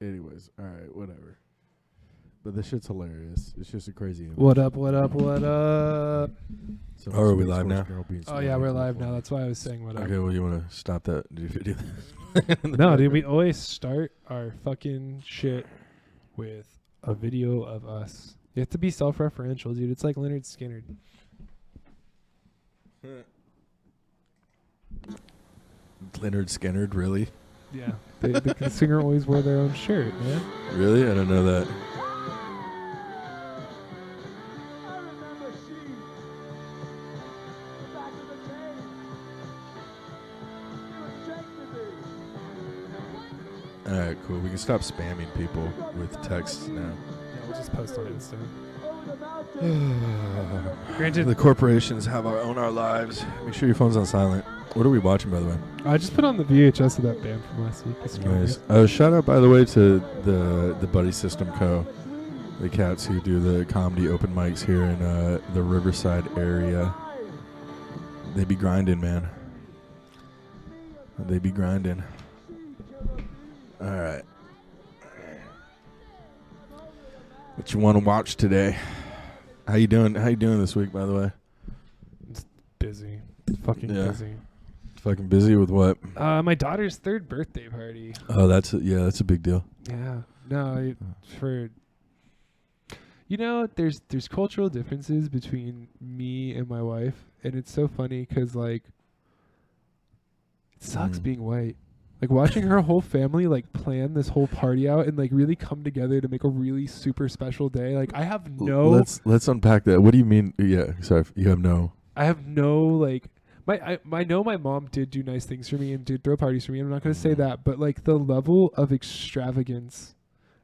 Anyways, all right, whatever. But this shit's hilarious. It's just a crazy image. What up? What up? What up? So Oh, are we live now? Oh yeah, we're live now. That's why I was saying what up. Okay, well, you want to stop that? Do you do that? No, dude, we always start our fucking shit with a video of us. You have to be self-referential, dude. It's like Leonard Skinner. Leonard Skinner, really? Yeah. The singer always wore their own shirt, man. Really? I don't know that. All right, cool. We can stop spamming people with texts now. Yeah, we'll just post on Insta. Granted, the corporations have our lives. Make sure your phone's on silent. What are we watching, by the way? I just put on the VHS of that band from last week. Nice. Shout out, by the way, to the Buddy System Co., the cats who do the comedy open mics here in the Riverside area. They be grinding, man. They be grinding. All right. What you want to watch today? How you doing? How you doing this week, by the way? It's busy. It's fucking busy. Fucking busy with what? My daughter's 3rd birthday party. Oh, that's a big deal. Yeah. No, there's cultural differences between me and my wife, and it's so funny because like it sucks being white. Like watching her whole family like plan this whole party out and like really come together to make a really super special day. Like I have no. Let's unpack that. What do you mean? Yeah, sorry, you have no. I have no like. I know my mom did do nice things for me and did throw parties for me. I'm not going to say that, but like the level of extravagance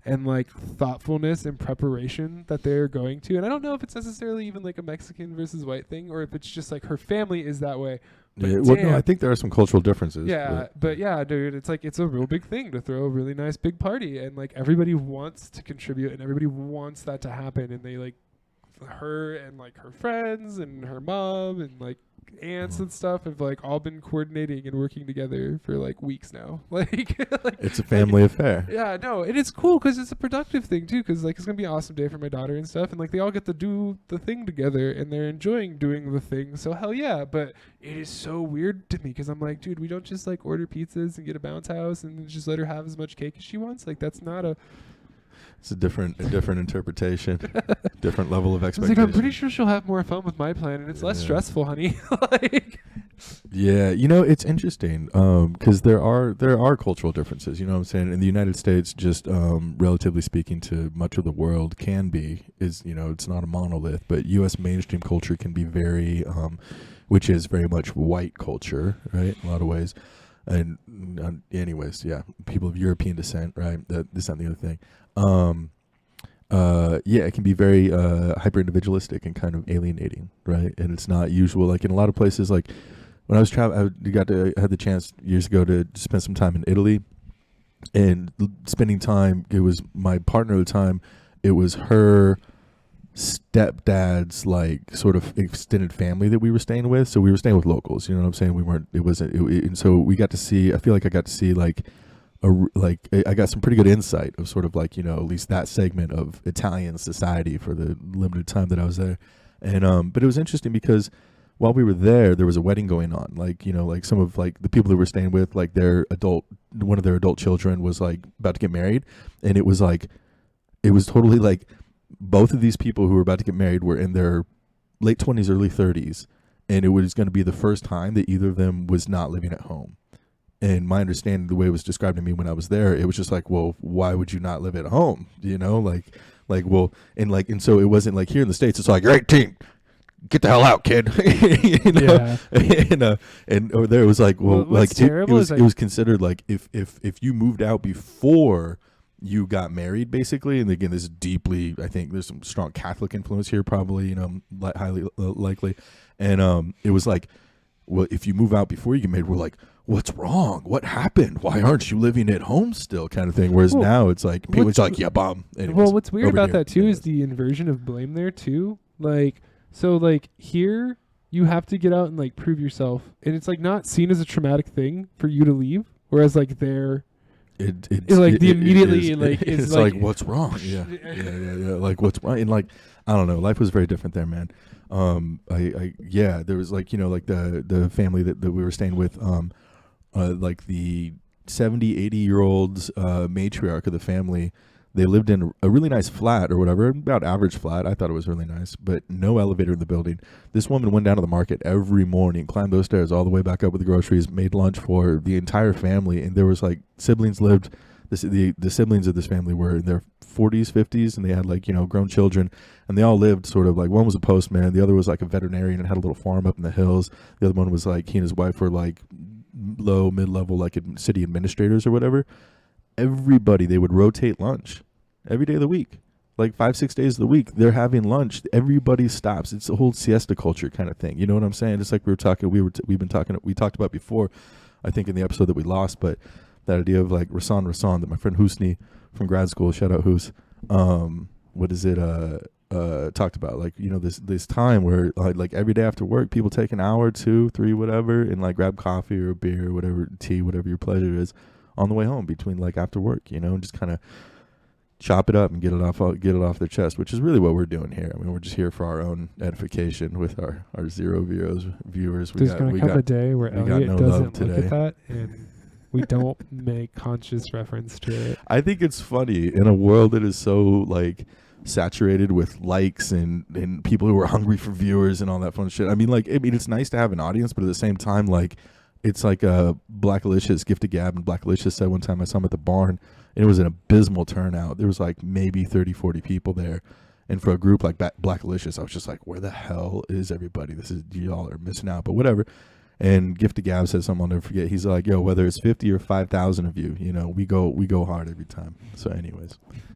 and like thoughtfulness and preparation that they're going to, and I don't know if it's necessarily even like a Mexican versus white thing or if it's just like her family is that way. But yeah, well, no, I think there are some cultural differences. Yeah, but yeah, dude, it's like it's a real big thing to throw a really nice big party, and like everybody wants to contribute and everybody wants that to happen, and they like her and like her friends and her mom and like aunts and stuff have like all been coordinating and working together for like weeks now. like it's a family affair. Yeah, no, and it's cool because it's a productive thing too, because like it's gonna be an awesome day for my daughter and stuff, and like they all get to do the thing together and they're enjoying doing the thing, so hell yeah. But it is so weird to me because I'm like, dude, we don't just like order pizzas and get a bounce house and just let her have as much cake as she wants. Like that's not a. It's a different interpretation, different level of expectation. Like, I'm pretty sure she'll have more fun with my plan, and it's less stressful, honey. like, yeah, it's interesting because there are cultural differences. You know what I'm saying? In the United States, just relatively speaking to much of the world, it's not a monolith, but U.S. mainstream culture can be very, which is very much white culture, right? In a lot of ways. And anyways, yeah, people of European descent, right? This, that, and the other thing. It can be very hyper individualistic and kind of alienating, right? And it's not usual. Like in a lot of places, like when I was traveling, I had the chance years ago to spend some time in Italy, and spending time. It was my partner at the time. It was her stepdad's like sort of extended family that we were staying with. So we were staying with locals. You know what I'm saying? And so we got to see. I feel like I got to see like. I got some pretty good insight of sort of like, at least that segment of Italian society for the limited time that I was there. And, but it was interesting because while we were there was a wedding going on. Like, like some of like the people that we're staying with, like one of their adult children was like about to get married. And it was totally like both of these people who were about to get married were in their late 20s, early 30s. And it was going to be the first time that either of them was not living at home. And my understanding, the way it was described to me when I was there, it was just like, well, why would you not live at home? And so it wasn't like here in the States, it's like, you're 18, get the hell out, kid. Yeah. And over there it was like, well, like it was considered like if you moved out before you got married, basically, and again, this is deeply, I think there's some strong Catholic influence here, probably, highly likely, and it was like, well, if you move out before you get married, we're like, what's wrong? What happened? Why aren't you living at home still? Kind of thing. Whereas now it's like people are like, yeah, bomb. Anyways, well, what's weird about that too is the inversion of blame there too. Like, so like here you have to get out and like prove yourself, and it's like not seen as a traumatic thing for you to leave. Whereas like there, it's like the it immediately is, like it's is like like what's wrong? Yeah, like what's wrong? And like I don't know, life was very different there, man. Yeah, there was like like the family that we were staying with, like the 70-80 year olds, matriarch of the family. They lived in a really nice flat or whatever, about average flat. I thought it was really nice, but no elevator in the building. This woman went down to the market every morning, climbed those stairs all the way back up with the groceries, made lunch for the entire family. And there was like siblings lived, the siblings of this family were in their 40s, 50s, and they had like, grown children. And they all lived sort of like, one was a postman, the other was like a veterinarian and had a little farm up in the hills. The other one was like, he and his wife were like low, mid-level, like city administrators or whatever. Everybody, they would rotate lunch every day of the week, like 5-6 days of the week. They're having lunch. Everybody stops. It's a whole siesta culture kind of thing. You know what I'm saying? Just like we talked about before, I think in the episode that we lost, but that idea of like Rasan that my friend Husni from grad school, shout out Hus, talked about, like, this time where like every day after work, people take an hour, 2, 3, whatever, and like grab coffee or a beer or whatever, tea, whatever your pleasure is, on the way home between like after work, and just kind of chop it up and get it off their chest, which is really what we're doing here. I mean, we're just here for our own edification with our zero viewers. There's going to come a day where Elliot no doesn't look today. at that and we don't make conscious reference to it. I think it's funny in a world that is so like saturated with likes and people who are hungry for viewers and all that fun shit. I mean, it's nice to have an audience, but at the same time, like, it's like Blackalicious, Gift of Gab, and Blackalicious said one time, I saw him at the barn, and it was an abysmal turnout. There was like maybe 30, 40 people there. And for a group like Blackalicious, I was just like, where the hell is everybody? Y'all are missing out, but whatever. And Gift of Gab said something I'll never forget. He's like, yo, whether it's 50 or 5,000 of you, we go hard every time. So anyways.